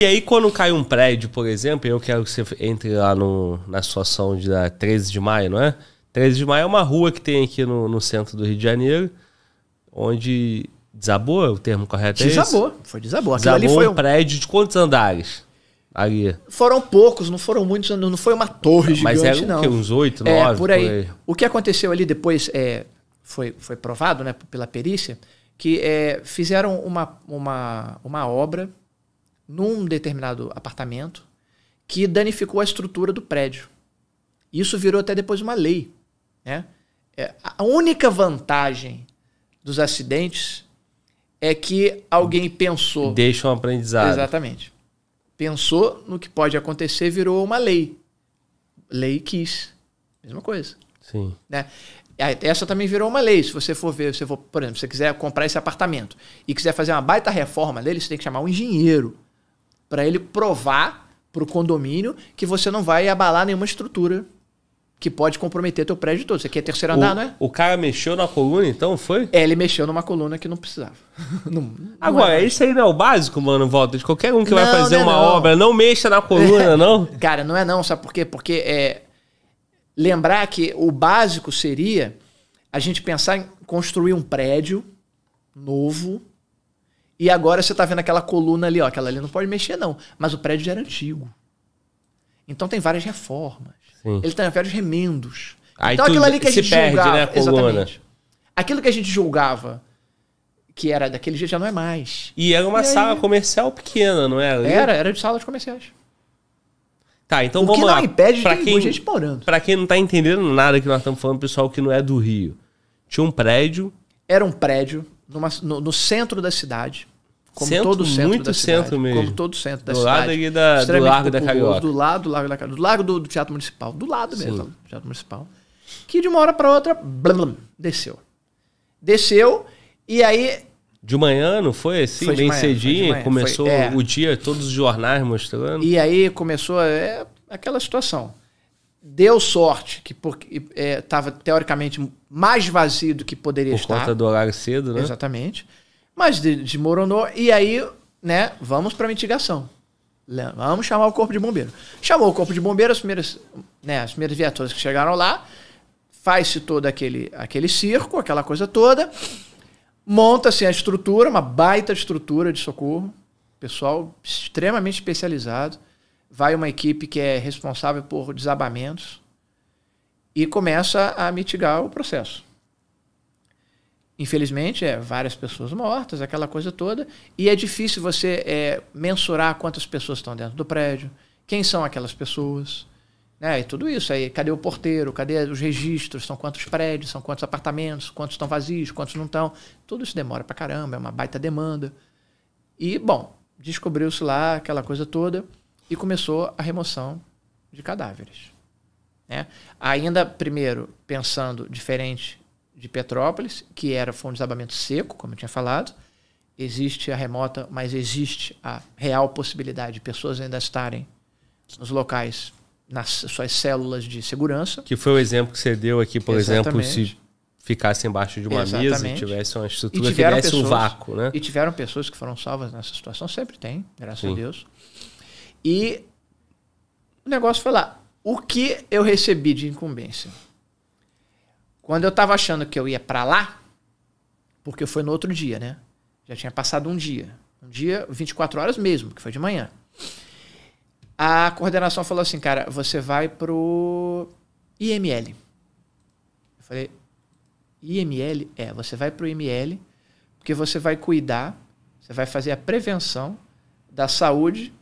E aí, quando cai um prédio, por exemplo, eu quero que você entre lá na situação de 13 de maio, não é? 13 de maio é uma rua que tem aqui no centro do Rio de Janeiro, onde desabou, o termo correto é esse? Desabou, foi desabou. Aquilo Desabou ali foi um prédio de quantos andares? Ali. Foram poucos, não foram muitos, não foi uma torre Mas gigante, era o quê? Uns 8, 9? Por aí. O que aconteceu ali depois foi provado, né, pela perícia, que fizeram uma obra num determinado apartamento que danificou a estrutura do prédio. Isso virou até depois uma lei, né? A única vantagem dos acidentes é que alguém pensou... Deixa um aprendizado. Exatamente. Pensou no que pode acontecer, virou uma lei. Lei quis. Mesma coisa. Sim. Né? Essa também virou uma lei. Se você for ver, por exemplo, se você quiser comprar esse apartamento e quiser fazer uma baita reforma dele, você tem que chamar um engenheiro para ele provar para o condomínio que você não vai abalar nenhuma estrutura que pode comprometer teu prédio todo. Isso aqui é terceiro andar, não é? O cara mexeu na coluna, então, foi? Ele mexeu numa coluna que não precisava. Agora, isso aí não é o básico, mano, Walter? De qualquer um que vai fazer uma obra, não mexa na coluna, não? Cara, não é não. Sabe por quê? Porque lembrar que o básico seria a gente pensar em construir um prédio novo e agora você tá vendo aquela coluna ali, ó. Aquela ali não pode mexer, não. Mas o prédio já era antigo. Então tem várias reformas. Sim. Ele tem vários remendos. Aí então aquilo ali que a gente julgava... né, a coluna. Exatamente. Aquilo que a gente julgava que era daquele jeito já não é mais. E era uma sala comercial pequena, não era? Era de sala de comerciais. Tá, então o vamos que lá. Não impede de gente morando. Pra quem não tá entendendo nada que nós estamos falando, pessoal que não é do Rio. Tinha um prédio... Era um prédio no centro da cidade. Como centro, todo o centro muito da cidade. Centro mesmo. Como todo o centro da do cidade. Lado ali do Largo da Carioca. Do lado do Largo da Carioca. Do largo do Teatro Municipal. Do lado mesmo do Teatro Municipal. Que de uma hora para outra, desceu. Desceu e aí... De manhã, não foi assim? Foi bem cedinho? Começou o dia, todos os jornais mostrando. E aí começou aquela situação. Deu sorte, que porque estava teoricamente mais vazio do que poderia estar. Por conta do horário cedo, né? Exatamente. Mas desmoronou. E aí, né, vamos para mitigação. Vamos chamar o Corpo de Bombeiro. Chamou o Corpo de Bombeiro, as primeiras viaturas que chegaram lá, faz-se todo aquele circo, aquela coisa toda, monta-se a estrutura, uma baita estrutura de socorro, pessoal extremamente especializado, vai uma equipe que é responsável por desabamentos e começa a mitigar o processo. Infelizmente, várias pessoas mortas, aquela coisa toda, e é difícil você mensurar quantas pessoas estão dentro do prédio, quem são aquelas pessoas, né? E tudo isso aí. Cadê o porteiro? Cadê os registros? São quantos prédios? São quantos apartamentos? Quantos estão vazios? Quantos não estão? Tudo isso demora pra caramba, é uma baita demanda. E, bom, descobriu-se lá aquela coisa toda e começou a remoção de cadáveres. Né? Ainda, primeiro, pensando diferente de Petrópolis, que foi um desabamento seco, como eu tinha falado. Existe a remota, mas existe a real possibilidade de pessoas ainda estarem nos locais, nas suas células de segurança. Que foi o exemplo que você deu aqui, por exemplo, se ficasse embaixo de uma mesa e tivesse uma estrutura que desse um vácuo, né? E tiveram pessoas que foram salvas nessa situação, sempre tem, graças a Deus. E o negócio foi lá. O que eu recebi de incumbência? Quando eu estava achando que eu ia para lá, porque foi no outro dia, né? Já tinha passado um dia, 24 horas mesmo, que foi de manhã. A coordenação falou assim, cara, você vai pro IML. Eu falei, IML? Você vai pro IML, porque você vai cuidar, você vai fazer a prevenção da saúde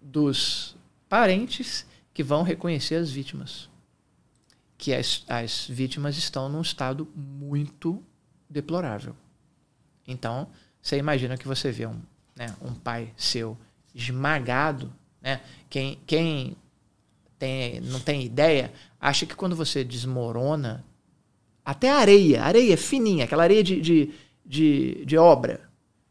dos parentes que vão reconhecer as vítimas. Que as vítimas estão num estado muito deplorável. Então, você imagina que você vê um pai seu esmagado, né? Quem não tem ideia, acha que quando você desmorona, até a areia fininha, aquela areia de obra,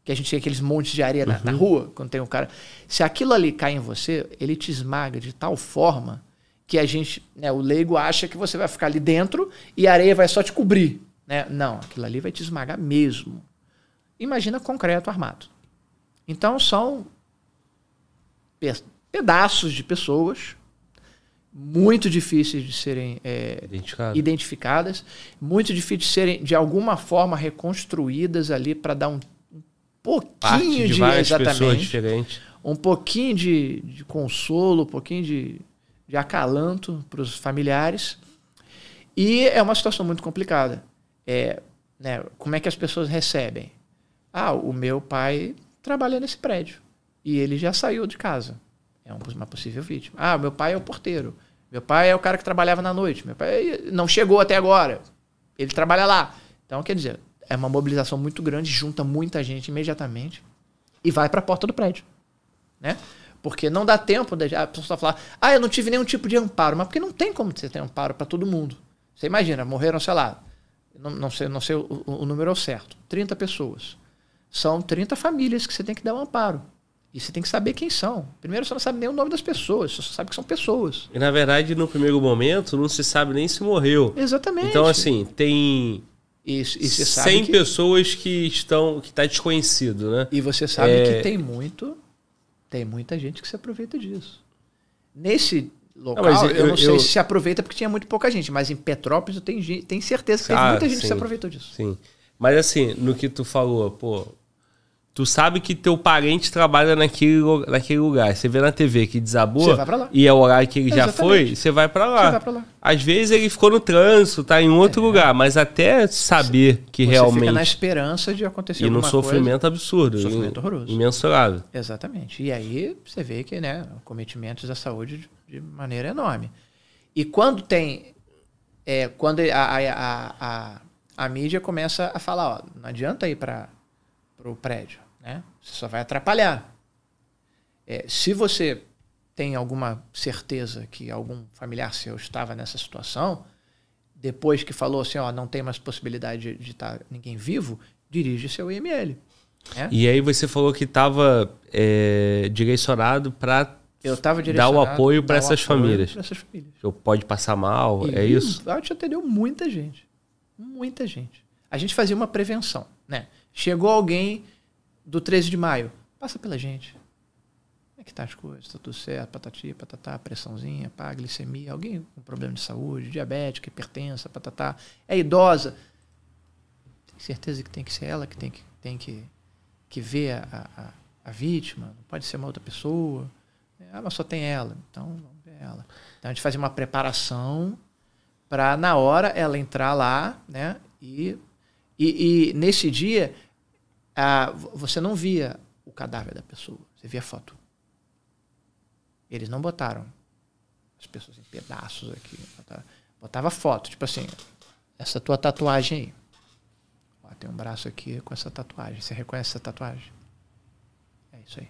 que a gente tem aqueles montes de areia na rua, quando tem um cara... Se aquilo ali cai em você, ele te esmaga de tal forma que a gente, o leigo acha que você vai ficar ali dentro e a areia vai só te cobrir. Né? Não, aquilo ali vai te esmagar mesmo. Imagina concreto armado. Então são pedaços de pessoas muito difíceis de serem identificadas, muito difíceis de serem, de alguma forma, reconstruídas ali para dar um pouquinho de várias pessoas diferentes. Um pouquinho de consolo, um pouquinho de acalanto para os familiares. E é uma situação muito complicada. Né, como é que as pessoas recebem? O meu pai trabalha nesse prédio e ele já saiu de casa. É uma possível vítima. Meu pai é o porteiro. Meu pai é o cara que trabalhava na noite. Meu pai não chegou até agora. Ele trabalha lá. Então, quer dizer, é uma mobilização muito grande, junta muita gente imediatamente e vai para a porta do prédio. Né? Porque não dá tempo de a pessoa falar, eu não tive nenhum tipo de amparo. Mas porque não tem como você ter amparo para todo mundo. Você imagina, morreram, sei lá, não sei o número certo, 30 pessoas. São 30 famílias que você tem que dar um amparo. E você tem que saber quem são. Primeiro, você não sabe nem o nome das pessoas, você só sabe que são pessoas. E, na verdade, no primeiro momento, não se sabe nem se morreu. Exatamente. Então, assim, tem e você 100 pessoas que está desconhecido, né? E você sabe que tem muita gente que se aproveita disso. Nesse local, eu não sei se se aproveita porque tinha muito pouca gente, mas em Petrópolis eu tenho certeza que tem muita gente que se aproveitou disso. Sim. Mas assim, no que tu falou, tu sabe que teu parente trabalha naquele lugar. Você vê na TV que desabou, você vai pra lá. E é o horário que ele já foi, você vai pra lá. Às vezes ele ficou no trânsito, tá em outro lugar, mas até saber que você realmente... fica na esperança de acontecer alguma coisa. E num sofrimento absurdo. Sofrimento horroroso. Imensurável. Exatamente. E aí você vê que, né, cometimentos da saúde de maneira enorme. E quando tem... quando a mídia começa a falar, não adianta ir para o prédio, né? Você só vai atrapalhar. Se você tem alguma certeza que algum familiar seu estava nessa situação, depois que falou assim, não tem mais possibilidade de estar ninguém vivo, dirige seu IML. Né? E aí você falou que estava direcionado para dar o apoio para essas famílias. Pode passar mal, isso? A gente atendeu muita gente. Muita gente. A gente fazia uma prevenção, né? Chegou alguém do 13 de maio, passa pela gente. Como é que tá as coisas? Tá tudo certo? Patati, patatá, pressãozinha, glicemia, alguém com problema de saúde, diabética, hipertensa, patatá, é idosa. Tem certeza que tem que ser ela que tem que ver a vítima? Não pode ser uma outra pessoa? Mas só tem ela. Então, vamos ver ela. Então, a gente fazia uma preparação para, na hora, ela entrar lá, né? E nesse dia, você não via o cadáver da pessoa, você via a foto. Eles não botaram as pessoas em pedaços aqui. Botava foto, tipo assim, essa tua tatuagem aí. Tem um braço aqui com essa tatuagem. Você reconhece essa tatuagem? É isso aí.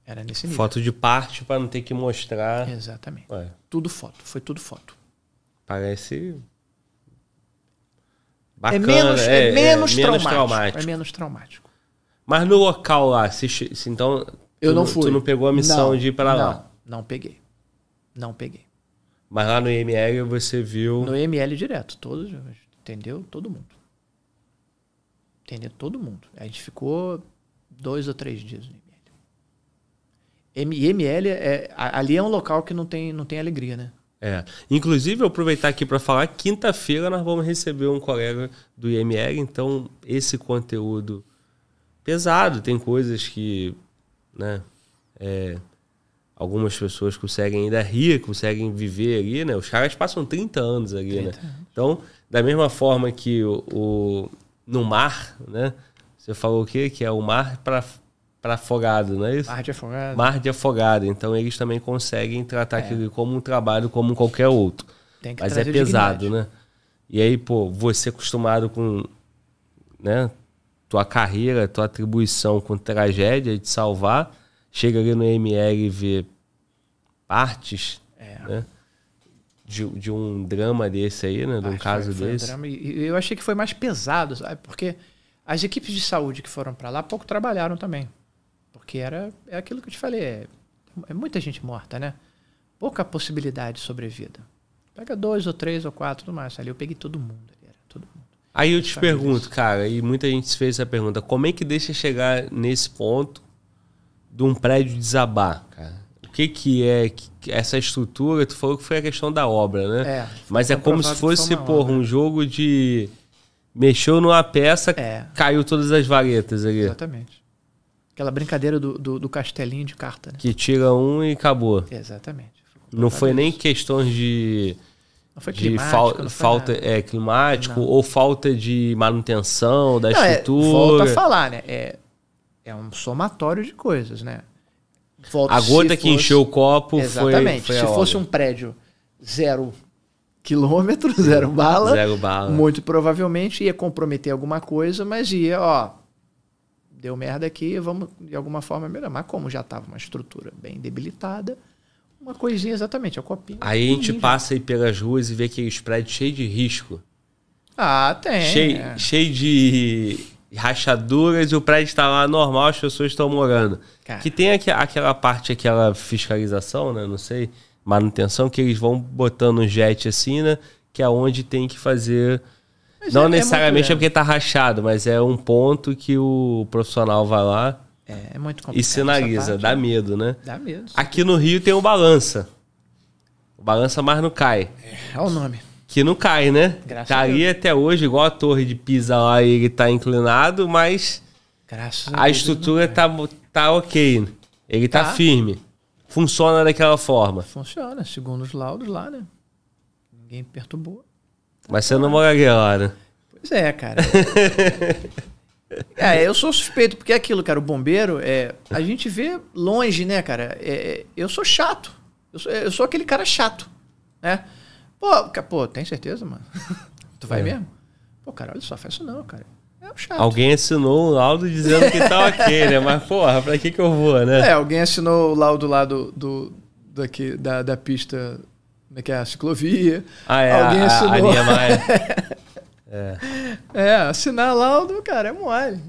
Era nesse nível. Foto de parte para não ter que mostrar. Exatamente. Tudo foto. Foi tudo foto. Parece bacana. É menos traumático. É menos traumático. Mas no local lá, então eu não fui. Tu não pegou a missão de ir para lá? Não peguei. Não peguei. Mas lá no IML você viu... No IML direto. Entendeu? Todo mundo. Entendeu? Todo mundo. A gente ficou 2 ou 3 dias no IML. IML, ali é um local que não tem alegria, né? Inclusive, eu aproveitar aqui para falar, quinta-feira nós vamos receber um colega do IML, então esse conteúdo pesado, tem coisas que, né, algumas pessoas conseguem ainda rir, conseguem viver ali, né? Os caras passam 30 anos ali, né? Então, da mesma forma que no mar, né? Você falou o quê? Que é o mar para afogado, não é isso? Mar de afogado. Mar de afogado. Então, eles também conseguem tratar aquilo como um trabalho como qualquer outro. Mas é pesado, né? E aí, você acostumado com, né, tua carreira, tua atribuição com tragédia de salvar, chega ali no ML e vê partes, né, de um drama desse aí, né? De um caso desse. E eu achei que foi mais pesado, sabe? Porque as equipes de saúde que foram para lá pouco trabalharam também. Porque é aquilo que eu te falei, é muita gente morta, né? Pouca possibilidade de sobrevida. Pega 2 ou 3 ou 4 no máximo. Ali eu peguei todo mundo. Todo mundo. Aí eu te pergunto, cara, e muita gente fez essa pergunta, como é que deixa chegar nesse ponto de um prédio desabar, cara? O que é essa estrutura? Tu falou que foi a questão da obra, né? Mas é como se fosse, porra, um jogo de... Mexeu numa peça, caiu todas as varetas ali. Exatamente. Aquela brincadeira do castelinho de carta, né? Que tira um e acabou. Exatamente. Não foi nem questões de... Não foi climático, falta climático ou falta de manutenção da estrutura. Volta a falar, né? É um somatório de coisas, né? A gota que encheu o copo exatamente. foi se fosse um prédio 0 quilômetro, 0 bala, 0 bala, muito provavelmente ia comprometer alguma coisa, mas deu merda aqui, vamos de alguma forma melhorar. Mas como já estava uma estrutura bem debilitada, uma coisinha exatamente, a copinha. Aí a gente passa aí pelas ruas e vê aqueles prédios cheios de risco. Tem. Cheio de rachaduras e o prédio está lá normal, as pessoas estão morando. Cara. Que tem aquela parte, aquela fiscalização, né? Não sei, manutenção, que eles vão botando um jet assim, né? Que é onde tem que fazer... Mas não necessariamente é porque tá rachado, mas é um ponto que o profissional vai lá é muito complicado e sinaliza. Dá medo, né? Dá medo. Aqui no Rio tem o balança. O balança, mas não cai. É o nome. Que não cai, né? Graças tá ali até hoje, igual a torre de Pisa lá, ele tá inclinado, mas a estrutura tá ok. Ele tá firme. Funciona daquela forma. Funciona, segundo os laudos lá, né? Ninguém perturbou. Mas você não moraria lá, né? Pois é, cara. Eu sou suspeito, porque aquilo, cara, o bombeiro, a gente vê longe, né, cara? Eu sou chato. Eu sou aquele cara chato, né? Pô, tem certeza, mano? Tu vai mesmo? Pô, cara, olha só, faz isso não, cara. É um chato. Alguém assinou o laudo dizendo que tá ok, né? Mas, porra, pra que eu vou, né? Alguém assinou o laudo lá da pista, que é a ciclovia. Alguém assinou. A linha Maia. Assinar laudo, cara, é mole.